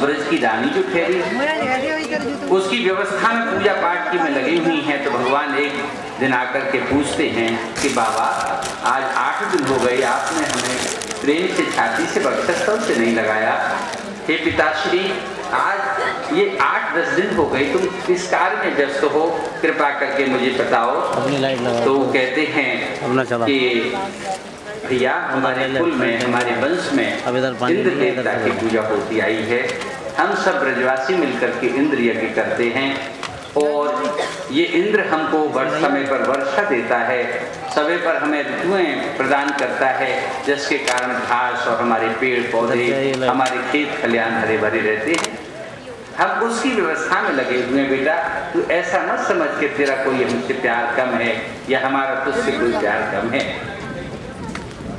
ब्रज की रानी जो ठहरी, उसकी व्यवस्था में पूजा पाठ की में लगी हुई हैं। तो भगवान एक दिन आकर के पूछते हैं कि बाबा आज 8 दिन हो गए, आपने हमें प्रेम से छाती से वक्षस्थल से नहीं लगाया। हे पिताश्री, आज ये 8-10 दिन हो गए, तुम किस कार्य में व्यस्त हो, कृपा करके मुझे बताओ। तो वो कहते हैं कि भैया हमारे कुल में, हमारे वंश में इंद्र देवता की पूजा होती आई है। हम सब ब्रजवासी मिलकर के इंद्र यज्ञ करते हैं और ये इंद्र हमको समय पर वर्षा देता है, समय पर हमें ऋतुएं प्रदान करता है, जिसके कारण घास और हमारे पेड़ पौधे, हमारे खेत खलिहान हरे भरे रहते हैं। हम उसकी व्यवस्था में लगे हुए हैं। बेटा तू ऐसा मत समझ के तेरा कोई हमसे प्यार कम है या हमारा तुझसे कोई प्यार कम है।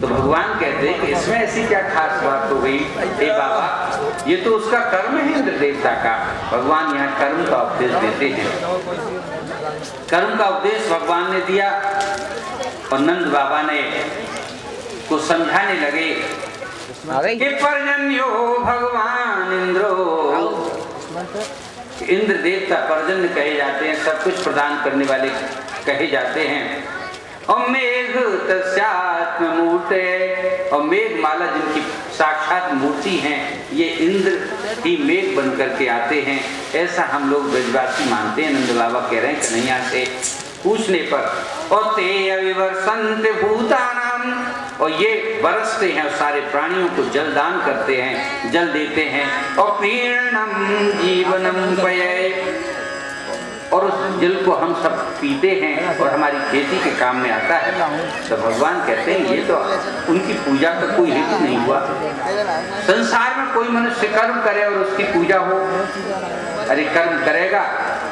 तो भगवान कहते हैं कि इसमें ऐसी क्या खास बात हो गई। हे बाबा ये तो उसका कर्म है इंद्र देवता का। भगवान यहाँ कर्म का उपदेश देते हैं। कर्म का उपदेश भगवान ने दिया और नंद बाबा ने को समझाने लगे कि पर्जन्यो भगवान इंद्रो, इंद्र देवता पर्जन्य कहे जाते हैं, सब कुछ प्रदान करने वाले कहे जाते हैं। और मेघ तस्यात्म मूर्ते, और मेघ माला जिनकी साक्षात मूर्ति हैं, ये इंद्र ही मेघ बन करके आते हैं। ऐसा हम लोग ब्रजवासी मानते हैं। नंद बाबा कह रहे हैं कन्हैया से पूछने पर, और ते अविवर्षन्त भूतानाम, और ये बरसते हैं और सारे प्राणियों को जल दान करते हैं, जल देते हैं। और पीर्णम जीवनम पये, और उस जल को हम सब पीते हैं और हमारी खेती के काम में आता है। तो भगवान कहते हैं ये तो उनकी पूजा का कोई हेतु नहीं हुआ। संसार में कोई मनुष्य कर्म करे और उसकी पूजा हो, अरे कर्म करेगा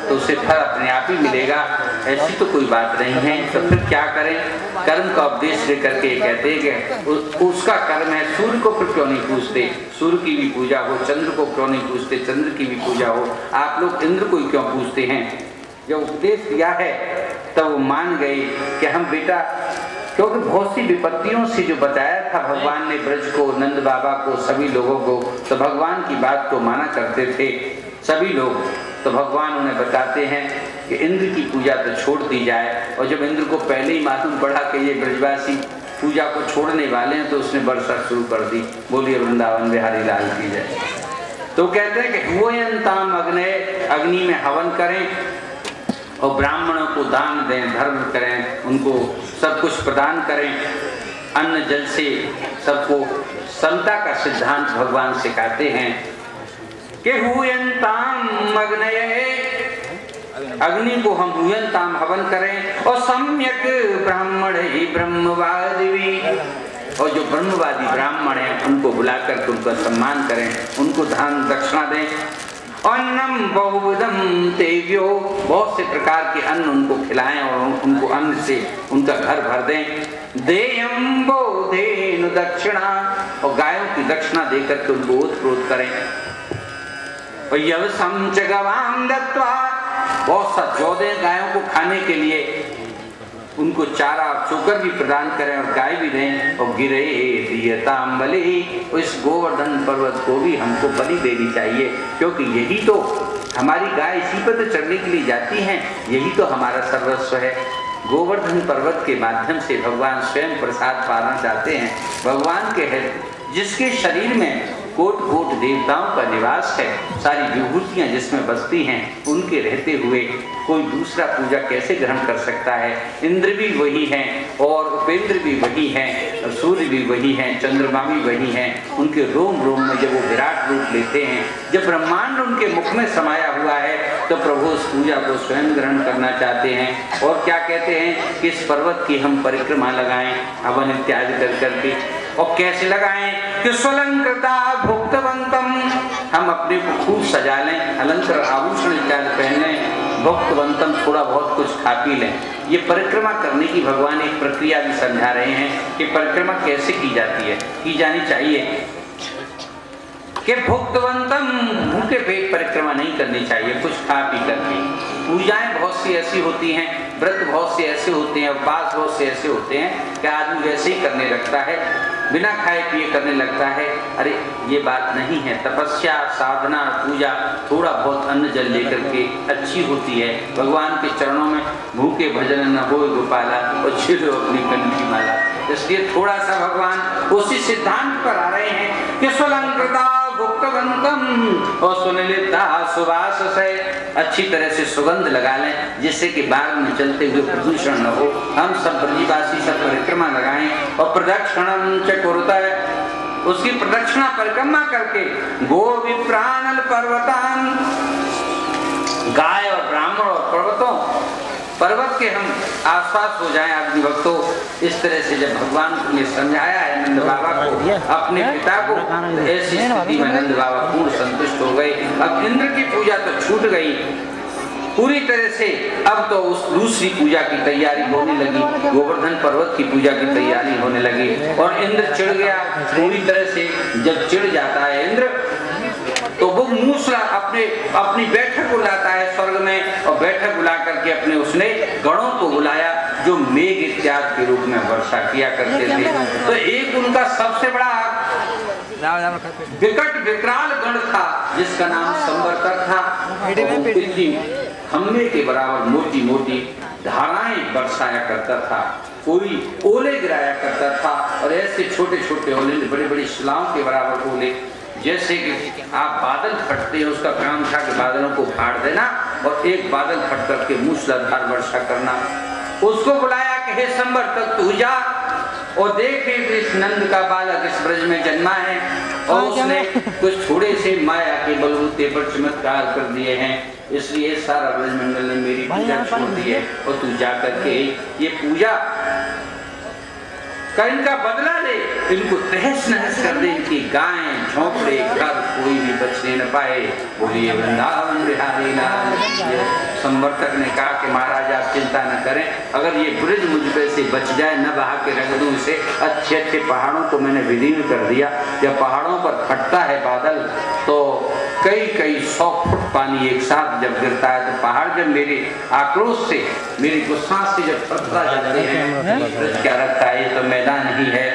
तो उसे फल अपने आप ही मिलेगा, ऐसी तो कोई बात नहीं है। तो फिर क्या करें। कर्म का उपदेश लेकर के कहते हैं कि उसका कर्म है। सूर्य को फिर क्यों नहीं पूजते, सूर्य की भी पूजा हो। चंद्र को क्यों नहीं पूजते, चंद्र की भी पूजा हो। आप लोग इंद्र को क्यों पूजते हैं। जब उपदेश दिया है तब वो मान गए कि हम बेटा, क्योंकि बहुत सी विपत्तियों से जो बताया था भगवान ने ब्रज को, नंद बाबा को, सभी लोगों को, तो भगवान की बात को माना करते थे सभी लोग। तो भगवान उन्हें बताते हैं कि इंद्र की पूजा तो छोड़ दी जाए। और जब इंद्र को पहले ही मालूम पड़ा कि ये ब्रजवासी पूजा को छोड़ने वाले हैं तो उसने वर्षा शुरू कर दी। बोलिए वृंदावन बिहारी लाल की जय। तो कहते हैं कि हुयंताम अग्ने, अग्नि में हवन करें और ब्राह्मणों को दान दें, धर्म करें, उनको सब कुछ प्रदान करें, अन्न जल से सबको समता का सिद्धांत भगवान सिखाते हैं कि हुयंताम अग्नये, अग्नि को हम हुयंताम हवन करें। और सम्यक ब्राह्मण ही ब्रह्मवादी, और जो ब्रह्मवादी ब्राह्मण हैं उनको बुलाकर के उनका सम्मान करें, उनको दान दक्षिणा दें। अन्नम बहुविधम तेव्यो, बहुत से प्रकार के अन्न उनको खिलाएं और उनको अन्न से उनका घर भर दें। देयम बोधेनु दक्षिणा, और गायों की दक्षिणा देकर के उनको ओतप्रोत करें। और यवसम च गवाम दत्वा, बहुत सा जौ दें गायों को खाने के लिए, उनको चारा चोकर भी प्रदान करें और गाय भी दें। और गिरे दियताम बलि, इस गोवर्धन पर्वत को भी हमको बलि देनी चाहिए, क्योंकि यही तो हमारी गाय इसी पर तो चढ़ने के लिए जाती हैं, यही तो हमारा सर्वस्व है। गोवर्धन पर्वत के माध्यम से भगवान स्वयं प्रसाद पाना चाहते हैं। भगवान के है जिसके शरीर में कोट कोट देवताओं का निवास है, सारी विभूतियां जिसमें बसती हैं, उनके रहते हुए कोई दूसरा पूजा कैसे ग्रहण कर सकता है। इंद्र भी वही हैं और उपेंद्र भी वही हैं और सूर्य भी वही हैं, चंद्रमा भी वही हैं। उनके रोम रोम में जब वो विराट रूप लेते हैं, जब ब्रह्मांड उनके मुख में समाया हुआ है, तो प्रभु उस पूजा को स्वयं ग्रहण करना चाहते हैं। और क्या कहते हैं कि इस पर्वत की हम परिक्रमा लगाएं हवन इत्यादि कर करके। और कैसे लगाएं कि स्वलंकृता भुक्तवंतम, हम अपने को खूब सजा लें, अलंकार आभूषण इत्यादि पहन लें, भुक्तवंतम थोड़ा बहुत कुछ खा पी लें। ये परिक्रमा करने की भगवान एक प्रक्रिया भी समझा रहे हैं कि परिक्रमा कैसे की जाती है, की जानी चाहिए। कि भुक्तवंतम, भूखे पेट परिक्रमा नहीं करनी चाहिए, कुछ खा पी करके। पूजाएं बहुत सी ऐसी होती हैं, व्रत बहुत से ऐसे होते हैं, उपवास बहुत से ऐसे होते हैं कि आदमी वैसे ही करने लगता है। बिना खाए पिए करने लगता है। अरे ये बात नहीं है। तपस्या, साधना, पूजा थोड़ा बहुत अन्न जल लेकर के अच्छी होती है। भगवान के चरणों में भूखे भजन न होए गोपाला और छिड़ो अपनी कंठी माला। इसलिए थोड़ा सा भगवान उसी सिद्धांत पर आ रहे हैं कि स्वलंकृता भुक्तवंतम और सुन लेता सुवास से, अच्छी तरह से सुगंध लगा लें जिससे कि बाग में चलते हुए प्रदूषण न हो। हम सब ब्रजवासी सब परिक्रमा लगाएं और प्रदक्षिणम च कुरुतः, उसकी प्रदक्षिणा परिक्रमा करके गो विप्राणल पर्वतान, गाय और ब्राह्मण और पर्वतों पर्वत के हम आसपास हो जाएं आदमी भक्तों। इस तरह से जब भगवान ने समझाया है नंद बाबा को, अपने पिता को, ऐसी स्थिति में नंद बाबा पूर्ण संतुष्ट हो गए। अब इंद्र की पूजा तो छूट गई पूरी तरह से। अब तो उस दूसरी पूजा की तैयारी होने लगी, गोवर्धन पर्वत की पूजा की तैयारी होने लगी और इंद्र चिढ़ गया पूरी तरह से। जब चिढ़ जाता है इंद्र तो वो मूसला अपनी बैठक बुलाता है स्वर्ग में, और बैठक बुला करके अपने उसने गणों को बुलाया जो मेघ इत्यादि के रूप में वर्षा किया करते थे। तो एक उनका सबसे बड़ा विकट विकराल गण था जिसका नाम संवर्तक था। खम्भे के बराबर मोटी मोटी धाराएं बरसाया करता था, कोई ओले गिराया करता था और ऐसे छोटे छोटे ओले, बड़ी बड़ी शिलाओं के बराबर ओले। जैसे कि आप बादल फटते हैं, उसका काम था कि बादलों को फाड़ देना और एक बादल फट करके मूसलाधार वर्षा करना। उसको बुलाया कि हे संवर्तक तू जा और देखे इस नंद का बालक इस ब्रज में जन्मा है और उसने कुछ थोड़े से माया के बलबूते पर चमत्कार कर दिए हैं, इसलिए सारा ब्रजमंडल ने मेरी पूजा छोड़ दी है और तू जा करके ये पूजा का इनका बदला ले, इनको तहस नहस कर दे, इनकी गायें झोंपड़े घर कोई भी बचने न पाए। बोलिए वृंदावन बिहारी लाल। संवर्तक ने कहा कि महाराज आप चिंता न करें, अगर ये ब्रज मुझ पे से बच जाए, न बहा के रख दूं इसे, अच्छे अच्छे पहाड़ों को मैंने विलीन कर दिया। जब पहाड़ों पर फटता है बादल तो कई 100 फुट पानी एक साथ जब गिरता है तो पहाड़ जब मेरे आक्रोश से, मेरी गुस्सा से जब फटता जाते हैं, क्या रखता है ये तो मैदान ही है।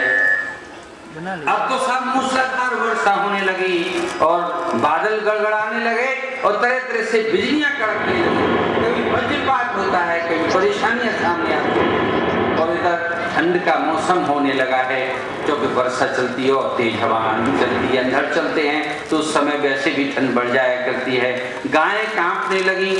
अब तो सब मूसलाधार वर्षा होने लगी और बादल गड़गड़ाने लगे और तरह तरह से बिजलियां कड़कने लगी। कभी वज्रपात होता है, कभी परेशानियां सामने आती हैं और इधर ठंड का मौसम होने लगा है क्योंकि वर्षा चलती है और तेज हवा चलती है। अंधड़ चलते हैं तो उस समय वैसे भी ठंड बढ़ जाया करती है। गायें कांपने लगी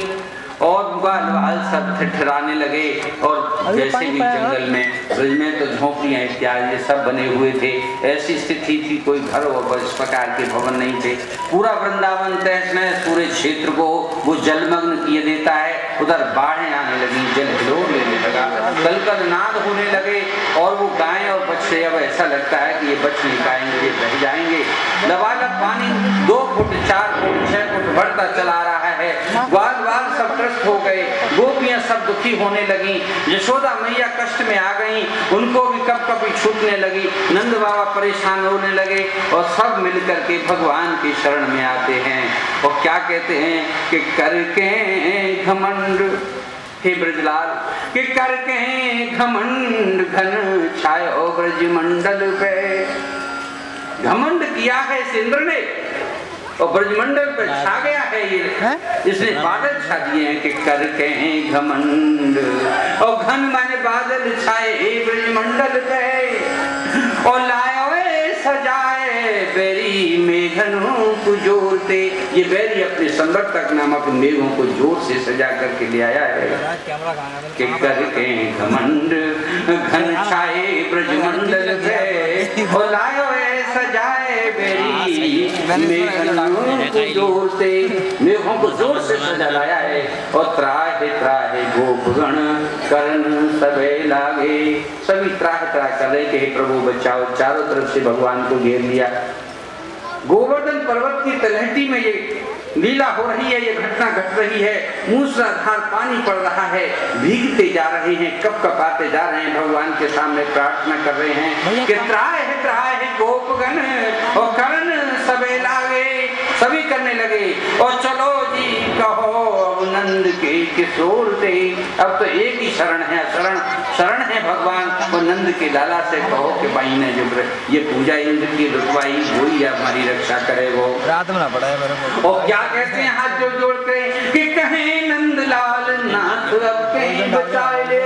और बाल बाल सब ठिठराने लगे और जैसे भी जंगल में ब्रज में तो झोंपड़ियां इत्यादि सब बने हुए थे, ऐसी स्थिति थी, कोई घर और इस प्रकार के भवन नहीं थे। पूरा वृंदावन तहस नहस पूरे क्षेत्र को वो जलमग्न किए देता है। उधर बाढ़ें आने लगी, जल हिलोर लेने लगा, कलकल नाद होने लगे और वो गायें और बछड़े अब ऐसा लगता है कि ये बच नहीं पाएंगे, ये बह जाएंगे। लबालब पानी 2 फुट 4 फुट 6 फुट बढ़ता चला रहा है। ग्वाल वाल सब त्रस्त हो गए, गोपियां सब दुखी होने लगी, यशोदा मैया कष्ट में आ गई, उनको भी कपकपी छूटने लगी, नंद बाबा परेशान होने लगे और सब मिलकर के भगवान की शरण में आते हैं और क्या कहते हैं कि करके घमंड, हे ब्रजलाल, कि करके घमंड घन छायो ब्रज मंडल पे। घमंड किया है इस इंद्र ने और ब्रजमंडल पर छा गया है ये, इसने बादल छा दिए हैं कि करके घमंड, और घन माने बादल छाए ब्रजमंडल पे और लाए सजाए बेरी मेघनों को जोड़ते। ये बेरी अपने संवर्तक नामक मेघों को जोर से सजा करके ले आया है कि करके घमंड घन छाए ब्रजमंडल पे और लाए सजाए बेरी मेघनों को जोड़ते। मेघों को जोर से सजा लाया है और त्राहे त्राहे गोपगण करण सबे लागे। सभी त्राह त्राह कर रहे कि प्रभु बचाओ, चारों तरफ से भगवान को घेर लिया। गोवर्धन पर्वत की तलहटी में ये लीला हो रही है, ये घटना घट रही है, मूसलाधार पानी पड़ रहा है, भीगते जा रहे हैं, कपकपाते जा रहे हैं, भगवान के सामने प्रार्थना कर रहे हैं कि त्राहे गोपगण और करण सबे लागे। सभी करने लगे और चलो जी कहो नंद के किशोर थे। अब तो एक ही शरण है, शरण है भगवान। और नंद के लाला से कहो कि भाई ने जो ये पूजा इंद्र की रुकवाई, वही हमारी रक्षा करे। वो रात में ना पड़ा है मेरे को। और क्या कहते हैं हाथ जोड़ के कि कहें नंदलाल नाथ अब कहीं बचाए ले।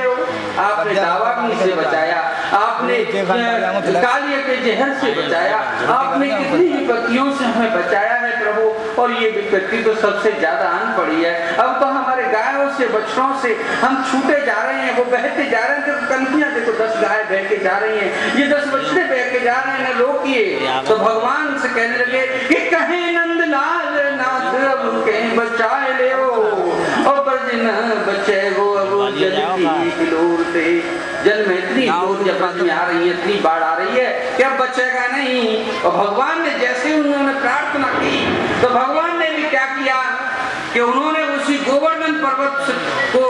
आपने दावा से बचाया, आपने कालिया के जहर से बचाया, आपने कितनी विपत्तियों से हमें बचाया है प्रभु। और ये विपत्ति तो सबसे ज्यादा आन पड़ी है। अब तो हमारे गायों से बछड़ों से हम छूटे जा रहे हैं, वो बहते जा रहे हैं। कन्हैया देखो 10 गाय बह के जा रही हैं, ये 10 बछड़े बह के जा रहे हैं, न रोकिए। तो भगवान से कहने लगे कि कहें नंदलाल नाथ अब कहीं बचाए ले। और बजन बचे वो अब जल की किलोर से। जल में इतनी दूर जब में आ रही है, इतनी बाढ़ आ रही है कि अब बचेगा नहीं। और भगवान ने जैसे उन्होंने प्रार्थना की तो भगवान ने भी क्या किया कि उन्होंने उसी गोवर्धन पर्वत को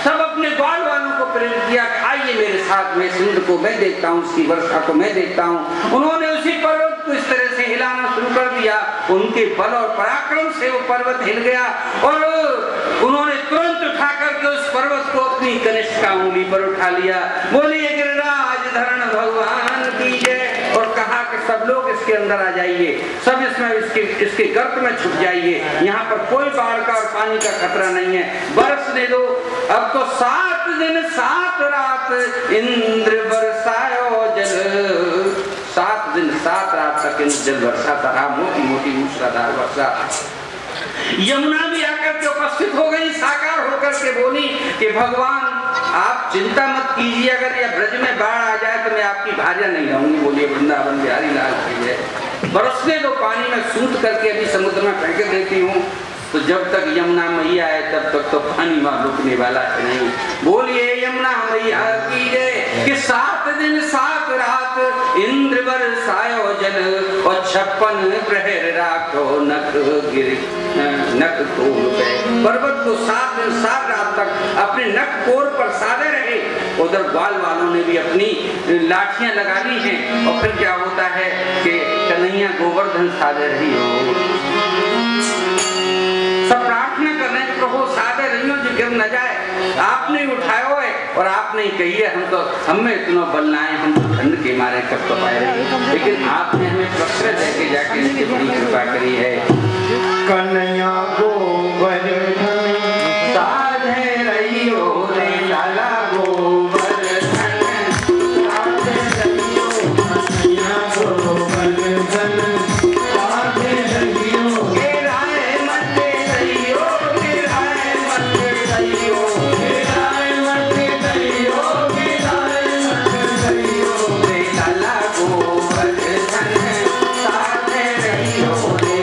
सब अपने ग्वाल वालों को प्रेरित किया कि आइए मेरे साथ में, सिंध को मैं देखता हूँ, उसकी वर्षा को मैं देखता हूँ। उन्होंने उसी पर्वत को इस तरह से हिलाना शुरू कर दिया। उनके बल और पराक्रम से वो पर्वत हिल गया और उन्होंने तुरंत उठा करके उस पर्वत को अपनी कनिष्ठ उंगली पर उठा लिया। बोलिए गिरिराज धरण भगवान की जय। और कहा कि सब लोग इसके अंदर आ जाइए, सब इसमें इसके गर्त में छुप जाइए। यहाँ पर कोई बाढ़ का और पानी का खतरा नहीं है, बरसने दो। अब तो 7 दिन 7 रात इंद्र बरसायो जल। 7 दिन 7 रात तक इंद्र जल बरसाता रहा, मोटी मोटी मूसलाधार वर्षा। यमुना भी आकर के उपस्थित हो गई, साकार होकर के बोली कि भगवान आप चिंता मत कीजिए, अगर यह ब्रज में बाढ़ आ जाए तो मैं आपकी भार्या नहीं रहूंगी। बोलिए वृंदावन बिहारी लाल की जय। बरसने दो, पानी में सूत करके अभी समुद्र में फेंक देती हूँ। तो जब तक यमुना मैया है तब तक तो पानी वहां रुकने वाला है नहीं। बोलिए यमुना मैया की जय। कि 7 दिन 7 रात इंद्र बरसायो जल और 56 प्रहर राखो नख गिर नख कोर पे। पर्वत को 7 दिन 7 रात तक अपने नख कोर पर साधे रहे। उधर ग्वाल वालों ने भी अपनी लाठियां लगा ली हैं। और फिर क्या होता है कि कन्हैया गोवर्धन साधे रही हो, सब प्रार्थना कर रहे हैं प्रभु साधे रही हो जो गिर न जाए। आपने उठाया है और आपने कही है हम में इतना बल ना है, हम तो ठंड के मारे कब तो पाए रहे, लेकिन आपने हमें पत्र दे के जाके इसकी बड़ी कृपा करी है। कन्हैया गोवर्धन साधे रही हो रे लाला गोवर्धन, साधे रही हो कन्हैया गोवर्धन, साधे रही हो गिराए मत रही हो, गिराए मत रही हो, गिराए मत रही हो, गिराए मत रही हो रे लाला गोवर्धन साधे रही हो रे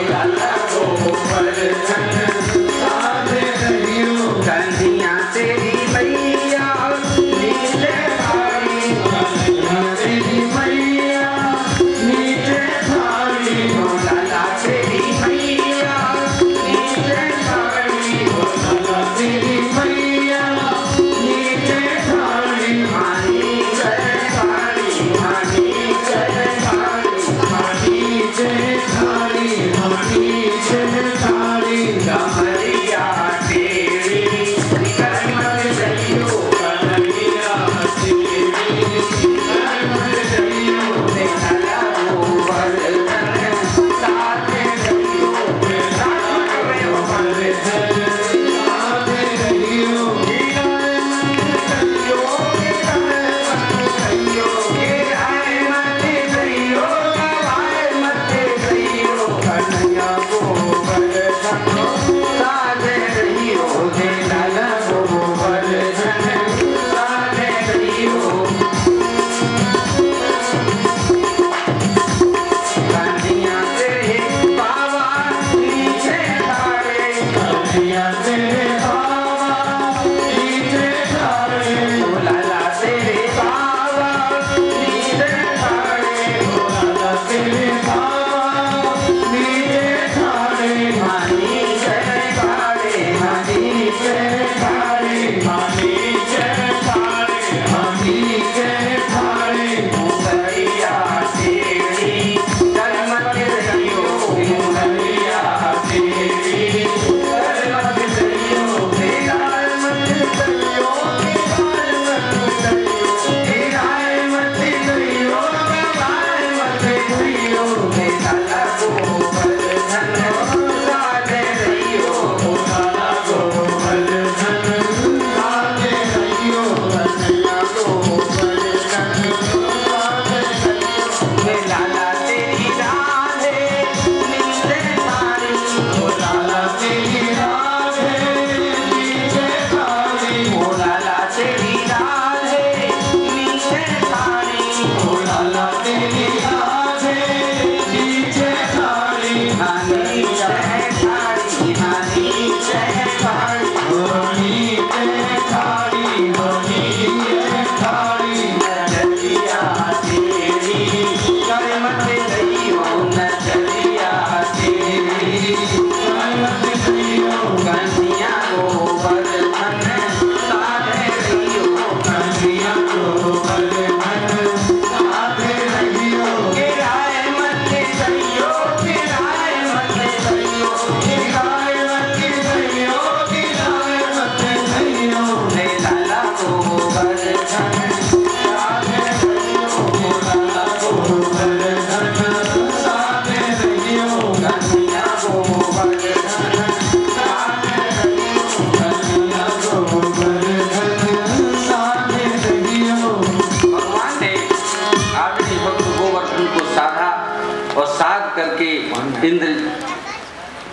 इंद्र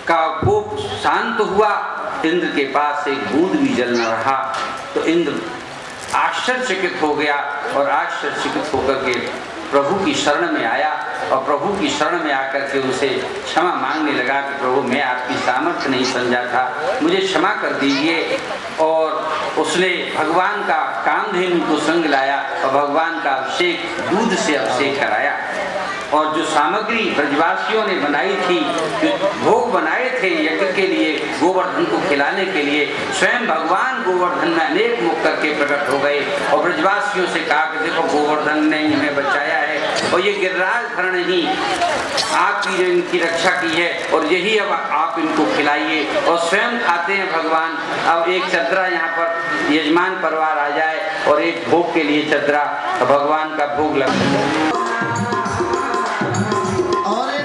का कोप शांत हुआ। इंद्र के पास एक बूंद भी जल न रहा। तो इंद्र आश्चर्यचकित हो गया और आश्चर्यचकित होकर के प्रभु की शरण में आया और प्रभु की शरण में आकर के उनसे क्षमा मांगने लगा कि प्रभु मैं आपकी सामर्थ्य नहीं समझा था, मुझे क्षमा कर दीजिए। और उसने भगवान का कामधेनु को संग लाया और भगवान का अभिषेक दूध से अभिषेक कराया। और जो सामग्री ब्रजवासियों ने बनाई थी, जो भोग बनाए थे यज्ञ के लिए, गोवर्धन को खिलाने के लिए, स्वयं भगवान गोवर्धन में अनेक मुख करके प्रकट हो गए और ब्रजवासियों से कहा कि देखो गोवर्धन ने हमें बचाया है और ये गिरिराज धरण ही आपकी इनकी रक्षा की है और यही अब आप इनको खिलाइए। और स्वयं खाते हैं भगवान। अब एक चदरा यहाँ पर यजमान परिवार आ जाए और एक भोग के लिए चदरा भगवान का भोग लग। Oh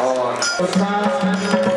और उसका